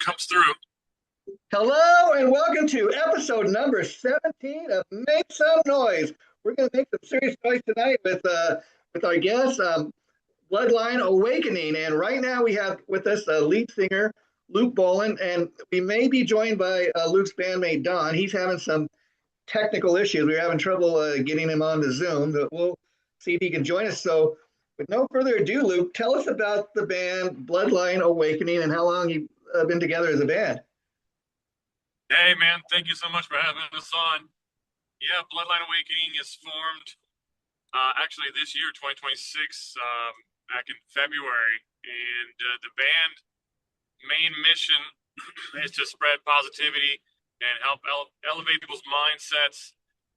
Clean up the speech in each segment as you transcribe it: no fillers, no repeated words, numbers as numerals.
comes through. Hello and welcome to episode number 17 of Make Some Noise. We're going to make some serious noise tonight with our guest, Bloodline Awakening. And right now we have with us the lead singer, Luke Bollen, and we may be joined by Luke's bandmate, Don. He's having some technical issues. We're having trouble getting him on the Zoom, but we'll see if he can join us. So with no further ado, Luke, tell us about the band Bloodline Awakening and how long you've been together as a band. Hey, man, thank you so much for having us on. Yeah, Bloodline Awakening is formed actually this year, 2026, back in February. And the band main mission is to spread positivity and help elevate people's mindsets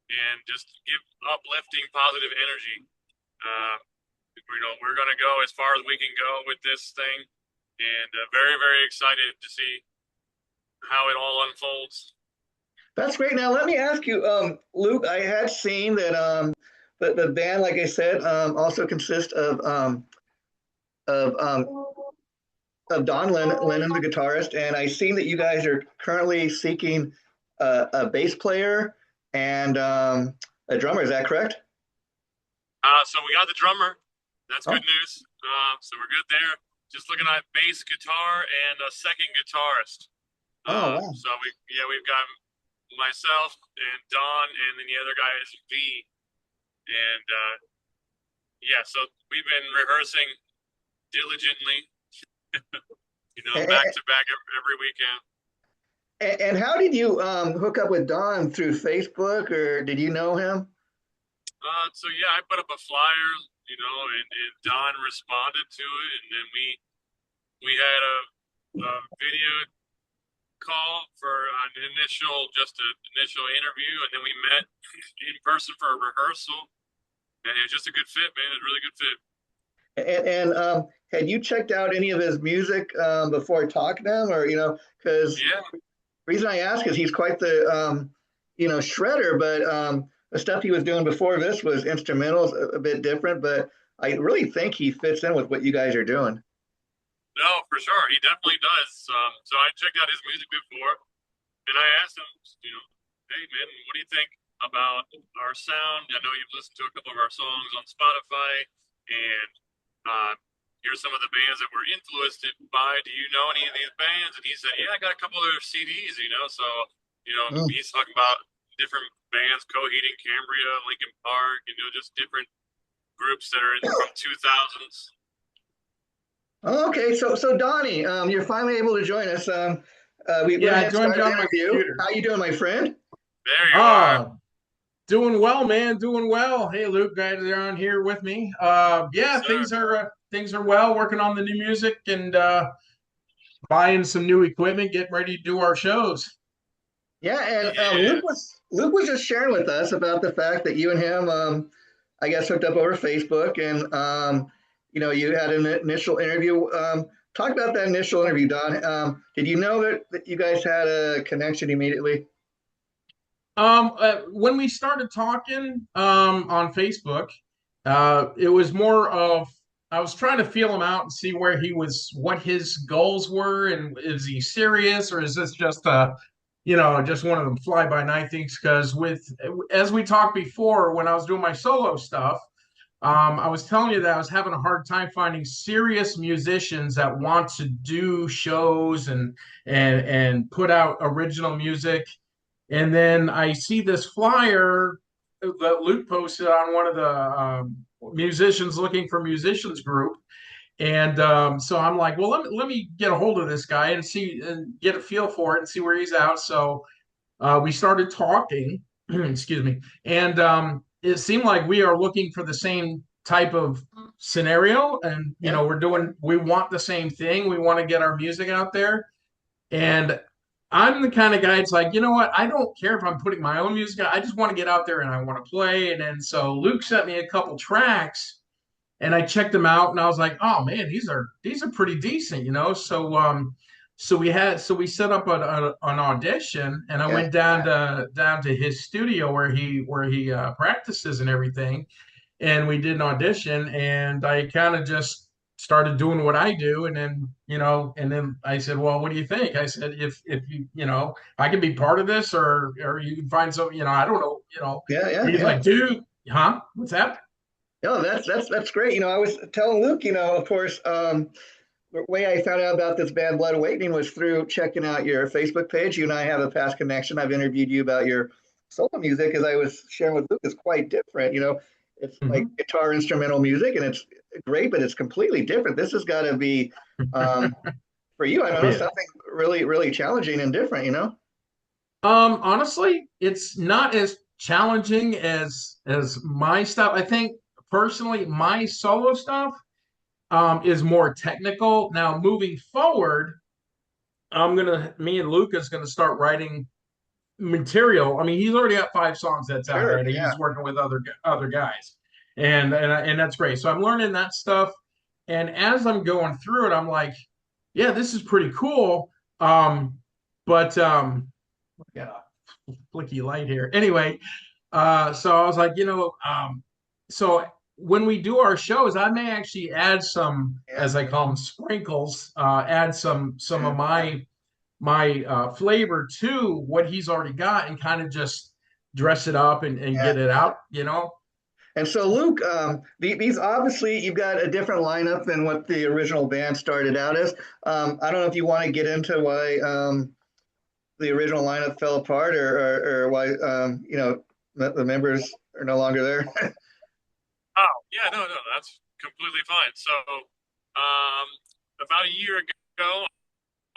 and just give uplifting positive energy. We're going to go as far as we can go with this thing, and very, very excited to see how it all unfolds. That's great. Now let me ask you, Luke. I had seen that the band, like I said, also consists of Don Lennon, the guitarist, and I seen that you guys are currently seeking a bass player and a drummer. Is that correct? So we got the drummer. That's good news. So we're good there. Just looking at bass, guitar, and a second guitarist. Oh, wow. So we've got myself and Don, and then the other guy is V. And so we've been rehearsing diligently, back to back every weekend. And how did you hook up with Don, through Facebook, or did you know him? So I put up a flyer, and Don responded to it, and then we had a video call for an initial interview, and then we met in person for a rehearsal, and it was just a good fit, man. It was a really good fit. And had you checked out any of his music before talking to him, or because the reason I ask is he's quite the shredder, but the stuff he was doing before this was instrumentals, a bit different, but I really think he fits in with what you guys are doing. No, for sure. He definitely does. So I checked out his music before, and I asked him, hey, man, what do you think about our sound? I know you've listened to a couple of our songs on Spotify, and here's some of the bands that we're influenced by. Do you know any of these bands? And he said, yeah, I got a couple of their CDs, So, he's talking about different bands, Coheed and Cambria, Linkin Park, just different groups that are from 2000s. Okay, so Donnie, you're finally able to join us. We joined you on my computer. How you doing, my friend? There you are. Doing well, man. Doing well. Hey, Luke, guys are on here with me. Things are well. Working on the new music and buying some new equipment, getting ready to do our shows. Yeah, and Luke was just sharing with us about the fact that you and him, I guess, hooked up over Facebook, and you had an initial interview. Talk about that initial interview, Don. Did you know that you guys had a connection immediately? When we started talking on Facebook, it was more of I was trying to feel him out and see what his goals were, and is he serious, or is this just just one of them fly by night things? Because as we talked before, when I was doing my solo stuff, I was telling you that I was having a hard time finding serious musicians that want to do shows and put out original music. And then I see this flyer that Luke posted on one of the musicians looking for musicians group. And so I'm like, well, let me get a hold of this guy and see and get a feel for it and see where he's at. So we started talking, excuse me, and it seemed like we are looking for the same type of scenario, and we want the same thing. We want to get our music out there, and I'm the kind of guy. It's like, you know what? I don't care if I'm putting my own music out. I just want to get out there and I want to play. And then so Luke sent me a couple tracks, and I checked them out, and I was like, oh man, these are pretty decent, So we set up an audition, and I went down to his studio where he practices and everything, and we did an audition, and I kind of just started doing what I do, and then and then I said, well, what do you think? I said, if you I can be part of this, or you can find some, I don't know, Yeah, yeah, he's yeah. like, dude, huh? What's that? No, that's great. I was telling Luke, of course, the way I found out about this band Blood Awakening was through checking out your Facebook page. You and I have a past connection. I've interviewed you about your solo music, as I was sharing with Luke, is quite different. It's like Hmm. guitar instrumental music, and it's great, but it's completely different. This has got to be um, for you. I don't know, Yeah. something really, really challenging and different. Honestly, it's not as challenging as my stuff. I think personally, my solo stuff is more technical. Now, moving forward, me and Luca's gonna start writing material. I mean, he's already got 5 songs that's out Sure, already. yeah, He's working with other guys, and that's great. So I'm learning that stuff, and as I'm going through it, I'm like, yeah, this is pretty cool. But got a flicky light here. Anyway, so I was like, so when we do our shows, I may actually add some, yeah, as I call them, sprinkles. Add some of my flavor to what he's already got, and kind of just dress it up and yeah. get it out. And so, Luke, these obviously you've got a different lineup than what the original band started out as. I don't know if you want to get into why the original lineup fell apart, or why the members are no longer there. Oh, yeah, no, that's completely fine. So, um, about a year ago,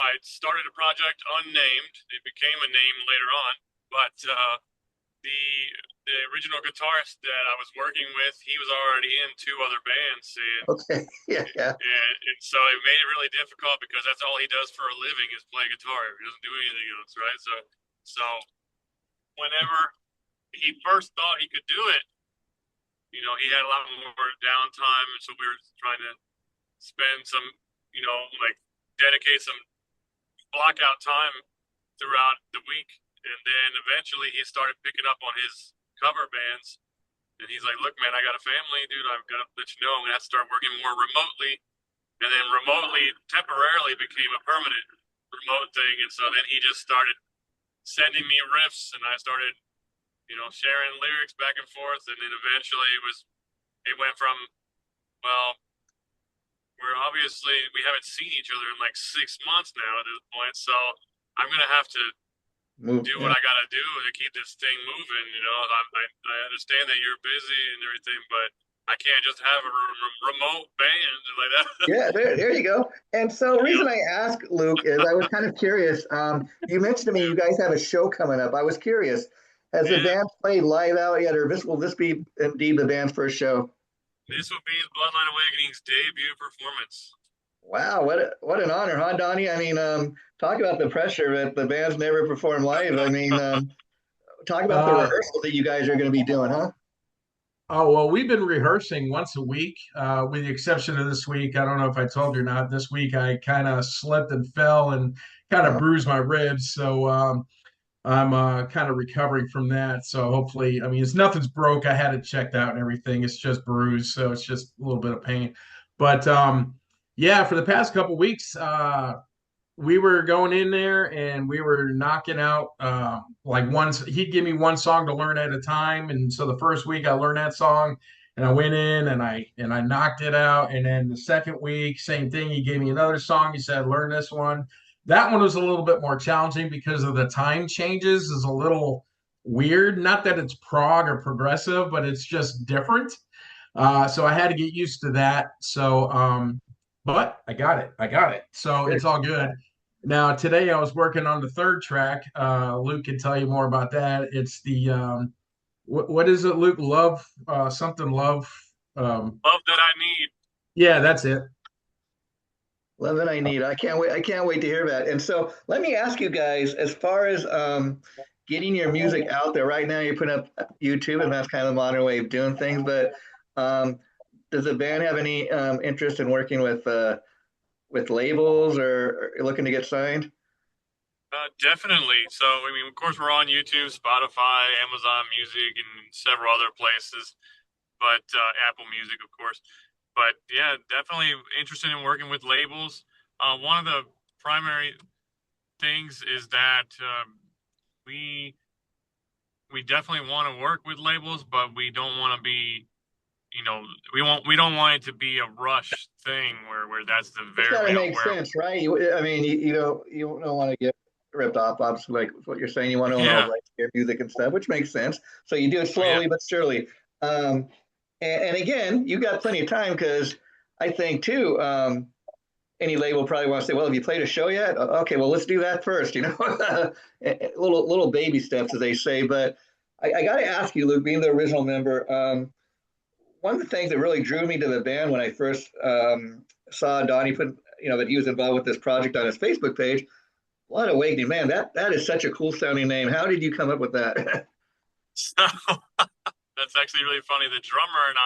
I started a project unnamed. It became a name later on, but the the original guitarist that I was working with, he was already in 2 other bands, Okay, yeah, yeah, and so it made it really difficult because that's all he does for a living is play guitar. He doesn't do anything else, right? So whenever he first thought he could do it, he had a lot more downtime, and so we were trying to spend some, like dedicate some block out time throughout the week. And then eventually he started picking up on his cover bands. And he's like, look, man, I got a family, dude. I've got to let you know I'm going to have to start working more remotely. And then remotely temporarily became a permanent remote thing. And so then he just started sending me riffs, and I started, sharing lyrics back and forth. And then eventually it went from, well, we haven't seen each other in like 6 months now at this point. So I'm going to have to move, do what yeah, I got to do to keep this thing moving. I understand that you're busy and everything, but I can't just have a remote band like that. yeah. There you go. And so, the reason I ask, Luke, is I was kind of curious. You mentioned to me you guys have a show coming up. I was curious. Has the Yeah, band played live out yet, or will this be indeed the band's first show? this will be Bloodline Awakening's debut performance. Wow, what an honor, huh, Donnie? I mean, talk about the pressure that the band's never performed live. I mean, talk about the uh, rehearsal that you guys are going to be doing, huh? oh well, we've been rehearsing once a week, with the exception of this week. I don't know if I told you or not. This week I kind of slipped and fell and kind of Uh, bruised my ribs, so I'm kind of recovering from that. So hopefully, I mean, it's nothing's broke. I had it checked out and everything. It's just bruised, so it's just a little bit of pain. But yeah, for the past couple weeks, we were going in there and we were knocking out like he'd give me one song to learn at a time. And so the first week I learned that song, and I went in and I knocked it out. And then the second week, same thing. He gave me another song. He said, learn this one. That one was a little bit more challenging because of the time changes is a little weird. Not that it's prog or progressive, but it's just different. So I had to get used to that. So but I got it. I got it. So good. it's all good. Now, today I was working on the third track. Luke can tell you more about that. It's the what is it, Luke? Love, something love. Um, Love that I need. yeah, that's it. Love it, I need. I can't wait. I can't wait to hear that. And so, let me ask you guys, as far as getting your music out there. Right now, you're putting up YouTube, and that's kind of the modern way of doing things. But um, does the band have any interest in working with labels, or looking to get signed? Definitely. So, I mean, of course, we're on YouTube, Spotify, Amazon Music, and several other places, but Apple Music, of course. but yeah, definitely interested in working with labels. One of the primary things is that we definitely want to work with labels, but we don't want to be, we don't want it to be a rush thing where that's the It's very, got to make where, sense, right? I mean, you don't want to get ripped off. Obviously, like what you're saying, you want to own all yeah, rights to your music and stuff, which makes sense. So you do it yeah, slowly but surely. Um, and again, you got plenty of time because I think too. Any label probably wants to say, well, have you played a show yet? Okay, well, let's do that first, little baby steps, as they say. But I got to ask you, Luke, being the original member, one of the things that really drew me to the band when I first saw Donnie put, that he was involved with this project on his Facebook page, Blood Awakening, man, that is such a cool sounding name. How did you come up with that? so that's actually really funny. The drummer and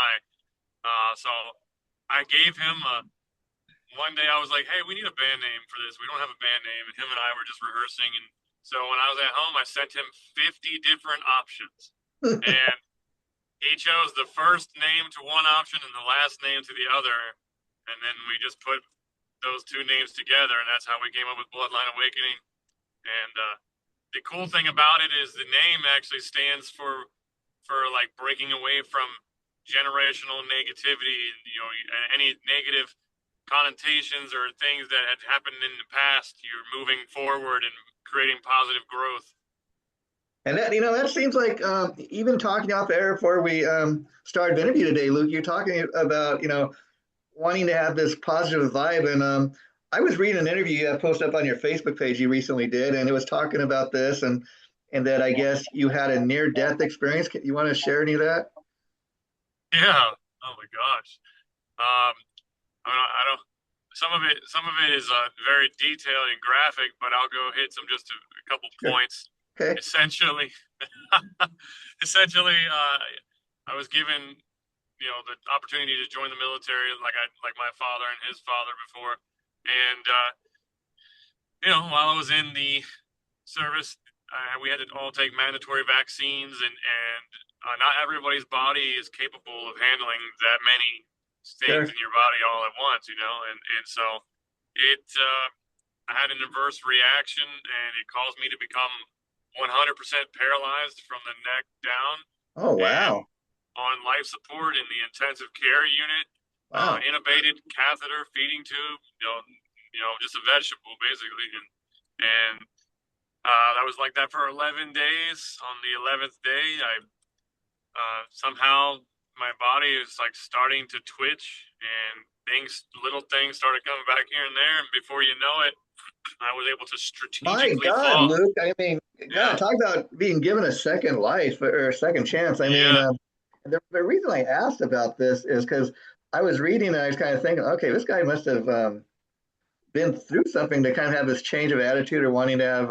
so I gave him one day I was like, hey, we need a band name for this. We don't have a band name. And him and I were just rehearsing. And so when I was at home, I sent him 50 different options. And he chose the first name to one option and the last name to the other. And then we just put those two names together. And that's how we came up with Bloodline Awakening. And the cool thing about it is the name actually stands for like breaking away from generational negativity, any negative connotations or things that had happened in the past. You're moving forward and creating positive growth. And that seems like even talking off air before we started the interview today, Luke, you're talking about wanting to have this positive vibe. And I was reading an interview you posted up on your Facebook page you recently did, and it was talking about this and that I guess you had a near death experience. You want to share any of that? Yeah. Oh my gosh. Um, I don't. Some of it is very detailed and graphic, but I'll go hit a couple Sure. points. Okay. Essentially, essentially, I was given the opportunity to join the military like my father and his father before, and while I was in the service, we had to all take mandatory vaccines, and not everybody's body is capable of handling that many things Sure. in your body all at once, and so it I had an adverse reaction, and it caused me to become 100% paralyzed from the neck down, Oh, and wow. on life support in the intensive care unit, Wow. intubated, catheter, feeding tube, just a vegetable basically, and that was like that for 11 days. On the 11th day, I somehow my body is like starting to twitch, and little things started coming back here and there, and before you know it, I was able to My strategically God, fall. Luke. I mean, God, Yeah, talk about being given a second life or a second chance. I mean, yeah, the reason I asked about this is because I was reading and I was kind of thinking, okay, this guy must have been through something to kind of have this change of attitude or wanting to have,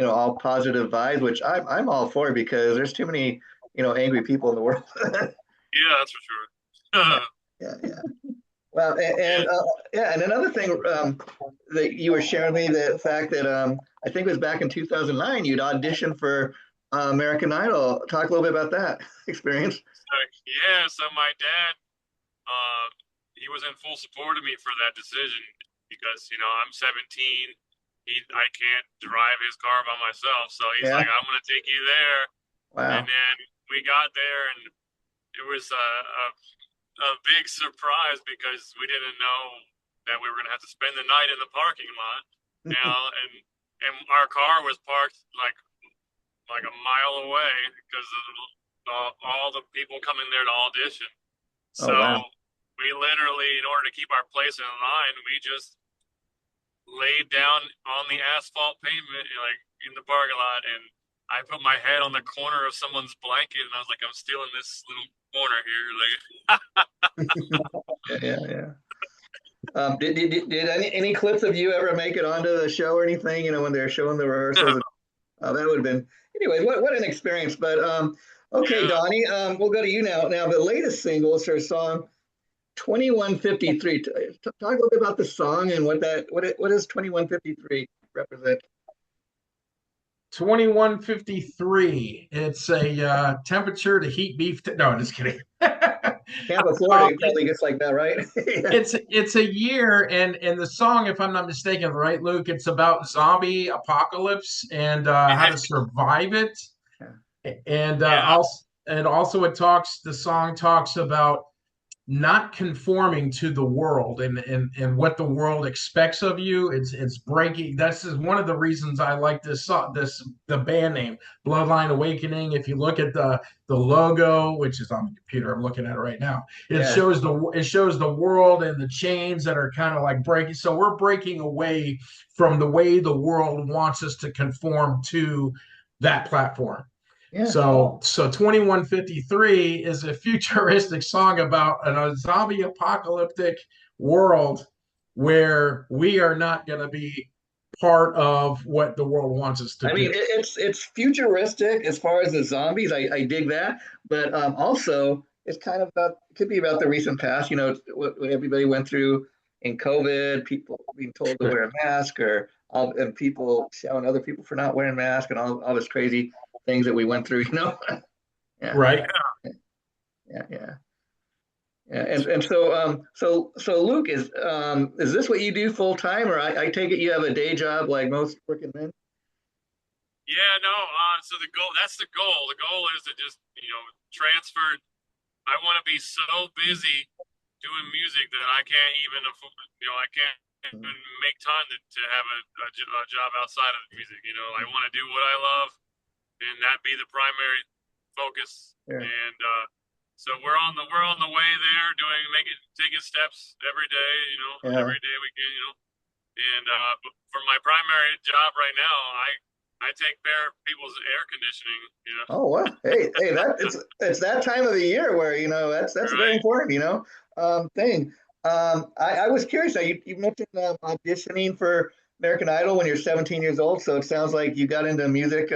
all positive vibes, which I'm all for because there's too many, angry people in the world. yeah, that's for sure. Yeah, yeah. Well, Yeah, yeah, and another thing that you were sharing with me, the fact that I think it was back in 2009, you'd auditioned for American Idol. Talk a little bit about that experience. so my dad, uh, he was in full support of me for that decision because I'm 17. I can't drive his car by myself, so he's Yeah. like, "I'm gonna take you there." And Wow. then we got there, and it was a big surprise because we didn't know that we were gonna have to spend the night in the parking lot, and our car was parked like a mile away because of all the people coming there to audition. Oh, So wow. we literally, in order to keep our place in line, we just laid down on the asphalt pavement, like in the parking lot, and I put my head on the corner of someone's blanket, and I was like, "I'm stealing this little corner here." Yeah, yeah, yeah. Did any clips of you ever make it onto the show or anything? When they're showing the rehearsals. That would have been. Anyways, what an experience. But okay, Yeah. Donnie, we'll go to you now. Now, the latest single is her song 2153. Talk a little bit about the song and what does 2153 represent? 2153. It's a temperature to heat beef. No, I'm just kidding. Tampa, Florida, it probably gets like that, right? Yeah. It's a year, and the song, if I'm not mistaken, right, Luke, it's about zombie apocalypse and how to survive it. And Yeah. also the song talks about not conforming to the world and what the world expects of you. It's breaking. That's just one of the reasons I like this song, the band name, Bloodline Awakening. If you look at the logo, which is on the computer, I'm looking at it right now. Yeah. It shows the world and the chains that are kind of like breaking. So we're breaking away from the way the world wants us to conform to that platform. Yeah. So 2153 is a futuristic song about a zombie apocalyptic world where we are not going to be part of what the world wants us to I do. mean, it's futuristic as far as the zombies. I dig that, but also it's kind of about it could be about the recent past. You know, what everybody went through in COVID, people being told to wear a mask, and people shouting other people for not wearing masks, and all this crazy things that we went through. You know, yeah, Right. yeah. Yeah, and so Luke, is this what you do full time, or I take it you have a day job like most working men? Yeah, no. So that's the goal. The goal is to just, transfer. I want to be so busy doing music that I can't even afford, I can't even make time to have a job outside of music. I want to do what I love and that be the primary focus. Yeah. And so we're on the way there, taking steps every day. Yeah. Every day we get, And for my primary job right now, I take care of people's air conditioning. Oh well, hey, it's that time of the year where that's Right. very important, thing. I was curious. Now you mentioned auditioning for American Idol when you're 17 years old, so it sounds like you got into music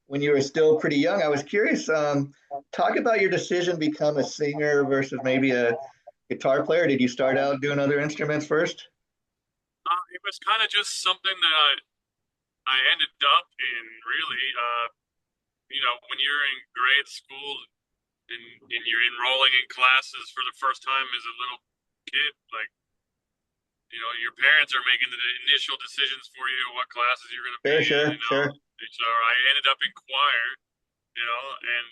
when you were still pretty young. I was curious. Talk about your decision to become a singer versus maybe a guitar player. Did you start out doing other instruments first? It was kind of just something that I ended up in, really. When you're in grade school and you're enrolling in classes for the first time as a little kid, like, your parents are making the initial decisions for you, what classes you're going to be Sure, in, sure. So I ended up in choir, and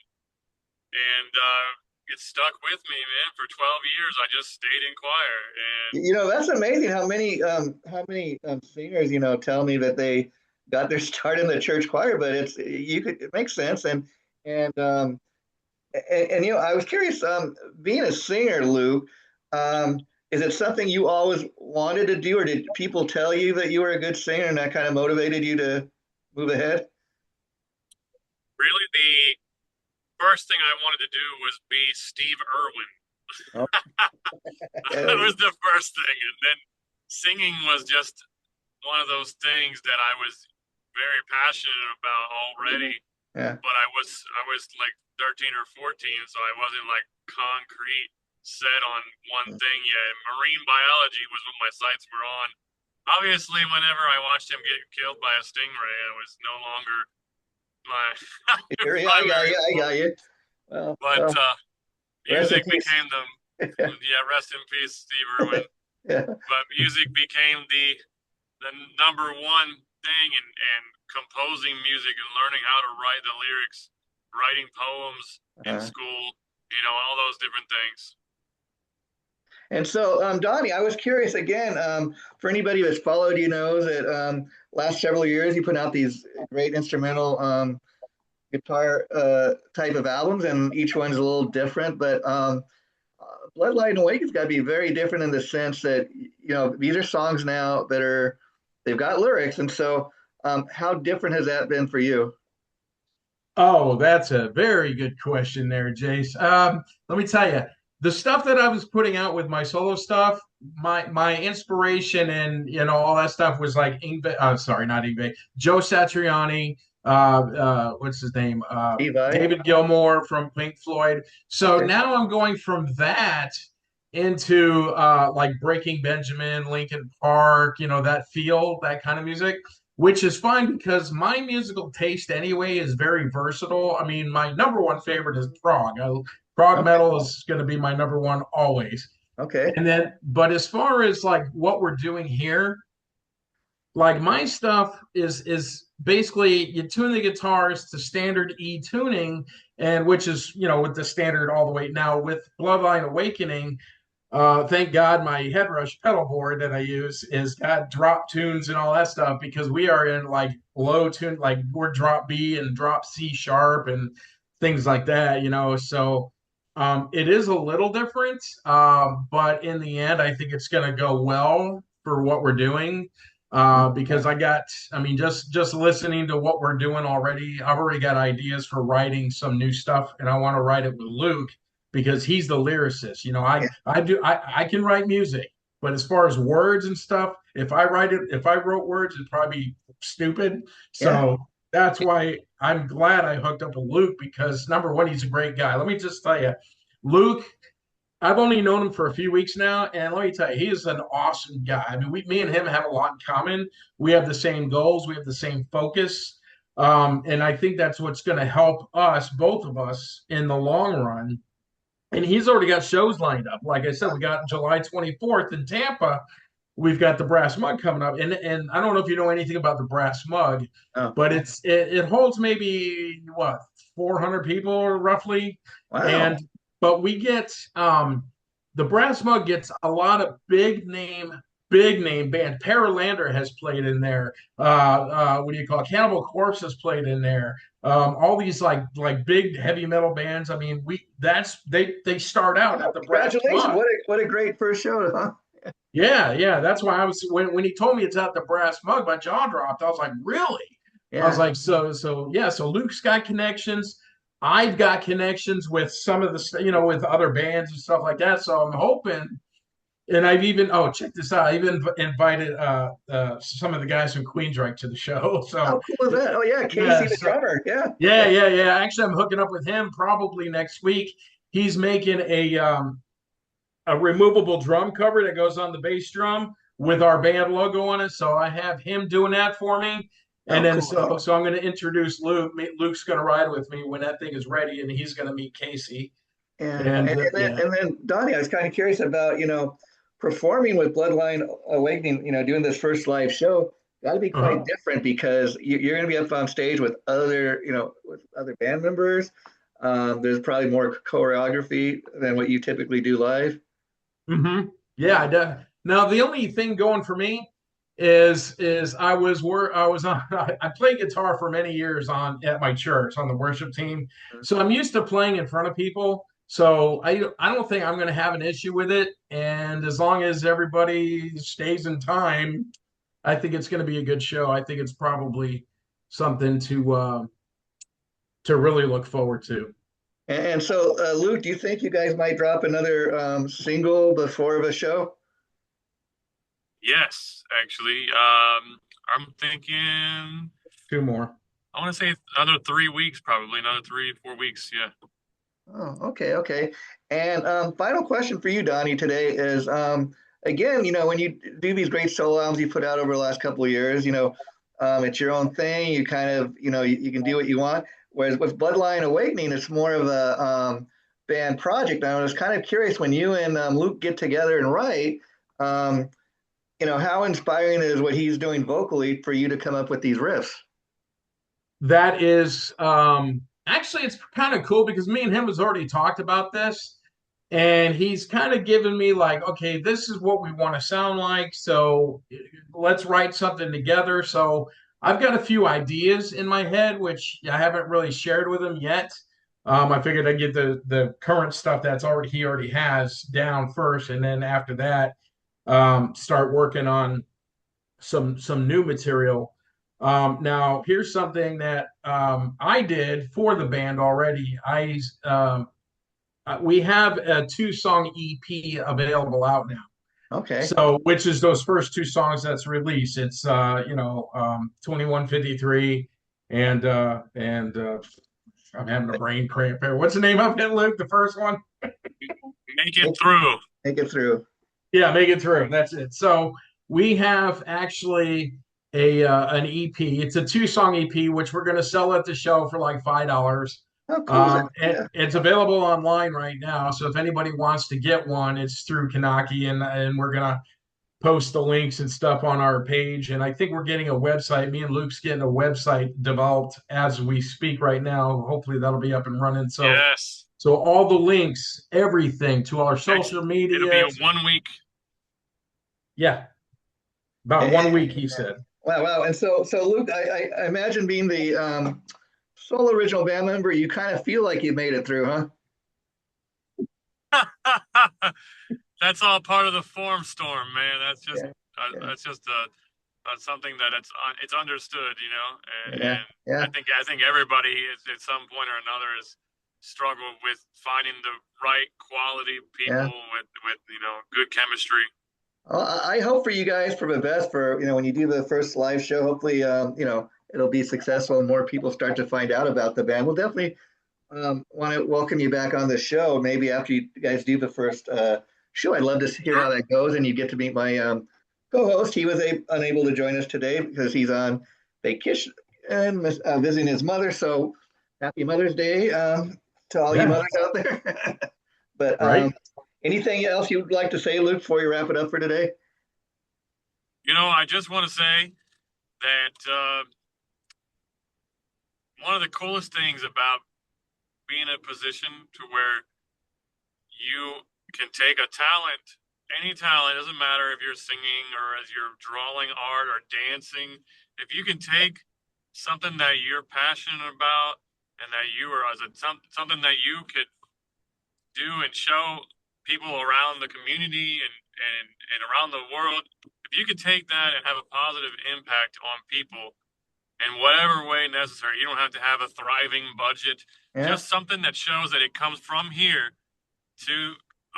it stuck with me, man. For 12 years, I just stayed in choir, and That's amazing how many singers tell me that they got their start in the church choir, but it makes sense. And I was curious, being a singer, Lou, is it something you always wanted to do, or did people tell you that you were a good singer and that kind of motivated you to move ahead? really the first thing I wanted to do was be Steve Irwin. Oh. That was the first thing, and then singing was just one of those things that I was very passionate about already. Yeah. But I was like 13 or 14, so I wasn't like concrete set on one thing yet. Marine biology was what my sights were on. Obviously, whenever I watched him get killed by a stingray, I was no longer my primary. I got you. But music peace. became rest in peace, Steve Irwin. Yeah. But music became the number one thing, and composing music and learning how to write the lyrics, writing poems in school, all those different things. And so, Donnie, I was curious again, for anybody that's followed, knows that last several years you put out these great instrumental guitar type of albums, and each one's a little different. But Bloodline Awakening's got to be very different in the sense that these are songs now that they've got lyrics, and so how different has that been for you? Oh, that's a very good question there, Jace. Let me tell you, the stuff that I was putting out with my solo stuff, my inspiration and all that stuff was like sorry, not Ingve, Joe Satriani, what's his name? David Gilmour from Pink Floyd. So now I'm going from that into like Breaking Benjamin, Linkin Park, that feel, that kind of music, which is fine because my musical taste anyway is very versatile. I mean, my number one favorite is prog. Prog Okay. metal is going to be my number one always. Okay. And then, but as far as like what we're doing here, like my stuff is basically you tune the guitars to standard E tuning, and which is with the standard all the way. Now with Bloodline Awakening, thank God my Headrush pedal board that I use is got drop tunes and all that stuff, because we are in like low tune, like we're drop B and drop C sharp and things like that. So it is a little different, but in the end, I think it's going to go well for what we're doing. Because I mean, just listening to what we're doing already, I've already got ideas for writing some new stuff, and I want to write it with Luke because he's the lyricist. Yeah. I can write music, but as far as words and stuff, if I wrote words, it'd probably be stupid. Yeah. So that's why I'm glad I hooked up with Luke, because number one, he's a great guy. Let me just tell you, Luke, I've only known him for a few weeks now, and let me tell you, he is an awesome guy. I mean, me and him have a lot in common. We have the same goals, we have the same focus, and I think that's what's going to help us, both of us, in the long run. And he's already got shows lined up. Like I said, we got July 24th in Tampa. We've got the Brass Mug coming up, and I don't know if you know anything about the Brass Mug, Oh, but it holds maybe what 400 people roughly, wow. and but we get the Brass Mug gets a lot of big name band. Paralander has played in there. What do you call it? Cannibal Corpse has played in there. All these like big heavy metal bands. I mean, they start out Oh, at the Brass congratulations. Mug. What a great first show, huh? Yeah. That's why I was when he told me it's at the Brass Mug, my jaw dropped. I was like, really? I was Yeah. like, so yeah. So Luke's got connections. I've got connections with some of with other bands and stuff like that. So I'm hoping, and I've even check this out. I even invited some of the guys from Queensryche to the show. How So cool is that? Oh yeah, yeah, Casey the drummer. Yeah. yeah. Actually, I'm hooking up with him probably next week. He's making a removable drum cover that goes on the bass drum with our band logo on it. So I have him doing that for me. And Oh, then cool. so I'm going to introduce Luke. Luke's going to ride with me when that thing is ready, and he's going to meet Casey. Yeah. And yeah. And then Donnie, I was kind of curious about, performing with Bloodline Awakening, doing this first live show. Got to be quite Uh-huh. different because you're going to be up on stage with with other band members. There's probably more choreography than what you typically do live. Mm-hmm. Yeah, I do. Now the only thing going for me is I was on I played guitar for many years on at my church on the worship team. So I'm used to playing in front of people. So I don't think I'm going to have an issue with it. And as long as everybody stays in time, I think it's going to be a good show. I think it's probably something to really look forward to. And so, Luke, do you think you guys might drop another single before the show? Yes, actually. I'm thinking. Two more. I want to say another 3 weeks, probably another 3, 4 weeks. Yeah. Oh, okay, okay. And final question for you, Donnie, today is again, when you do these great solo albums you put out over the last couple of years, it's your own thing. You kind of, you can do what you want. Whereas with Bloodline Awakening, it's more of a band project. Now, I was kind of curious when you and Luke get together and write, um, how inspiring is what he's doing vocally for you to come up with these riffs? That is actually it's kind of cool because me and him has already talked about this, and he's kind of given me like, okay, this is what we want to sound like, so let's write something together. So I've got a few ideas in my head which I haven't really shared with him yet. I figured I'd get the current stuff that's already he already has down first, and then after that, start working on some new material. Now, here's something that I did for the band already. We have a 2 song EP available out now. Okay. So, which is those first 2 songs that's released. It's 2153 and I'm having a brain cramp here. What's the name of it, Luke? The first one? Make it Make, through. make it through. Yeah, make it through. That's it. So we have actually a an EP. It's a 2 song EP, which we're going to sell at the show for like $5. Oh, cool. And it's available online right now. So if anybody wants to get one, it's through Kanaki, and we're gonna post the links and stuff on our page. And I think we're getting a website. Me and Luke's getting a website developed as we speak right now. Hopefully that'll be up and running. So Yes. so all the links, everything to our Next, social it'll be media. a 1 week. Yeah, about And, 1 week, he said. wow, wow. And so Luke, I imagine being the sole original band member, you kind of feel like you made it through, huh? That's all part of the form storm, man. Yeah, yeah, That's just something that it's understood, you know. yeah, And yeah. I think everybody is, at some point or another, is struggled with finding the right quality Yeah. people with good chemistry. Well, I hope for you guys for the best for, when you do the first live show, hopefully, it'll be successful and more people start to find out about the band. We'll definitely want to welcome you back on the show. Maybe after you guys do the first show, I'd love to hear Sure. how that goes. And you get to meet my co-host. He was unable to join us today because he's on vacation and visiting his mother. So happy Mother's Day to all you Yeah, mothers out there. But right. anything else you'd like to say, Luke, before you wrap it up for today? I just want to say that one of the coolest things about being in a position to where you can take a talent, any talent, doesn't matter if you're singing or as you're drawing art or dancing, if you can take something that you're passionate about and that you are something that you could do and show people around the community and around the world, if you could take that and have a positive impact on people in whatever way necessary, you don't have to have a thriving budget, Yeah. just something that shows that it comes from here to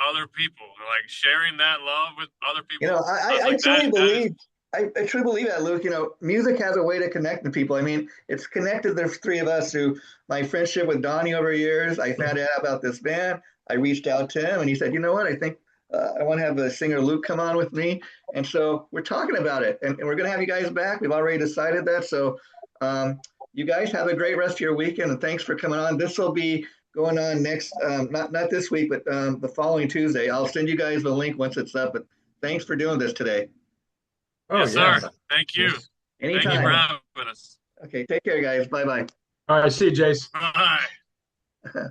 other people, like sharing that love with other You people. know, I was I like, truly that is, believe I truly believe that, Luke. Music has a way to connect to people. I mean, it's connected the three of us through my friendship with Donnie over years. I found out about this band. I reached out to him, and he said, "You know what? I think I want to have the singer Luke come on with me." And so we're talking about it, and we're going to have you guys back. We've already decided that. So you guys have a great rest of your weekend, and thanks for coming on. This will be going on next, not this week, but the following Tuesday. I'll send you guys the link once it's up. But thanks for doing this today. Oh, yes, sir. yes. Thank you. Yes. Thank you for Anytime. having us. Okay, take care, guys. Bye bye. All right. See you, Jace. Bye.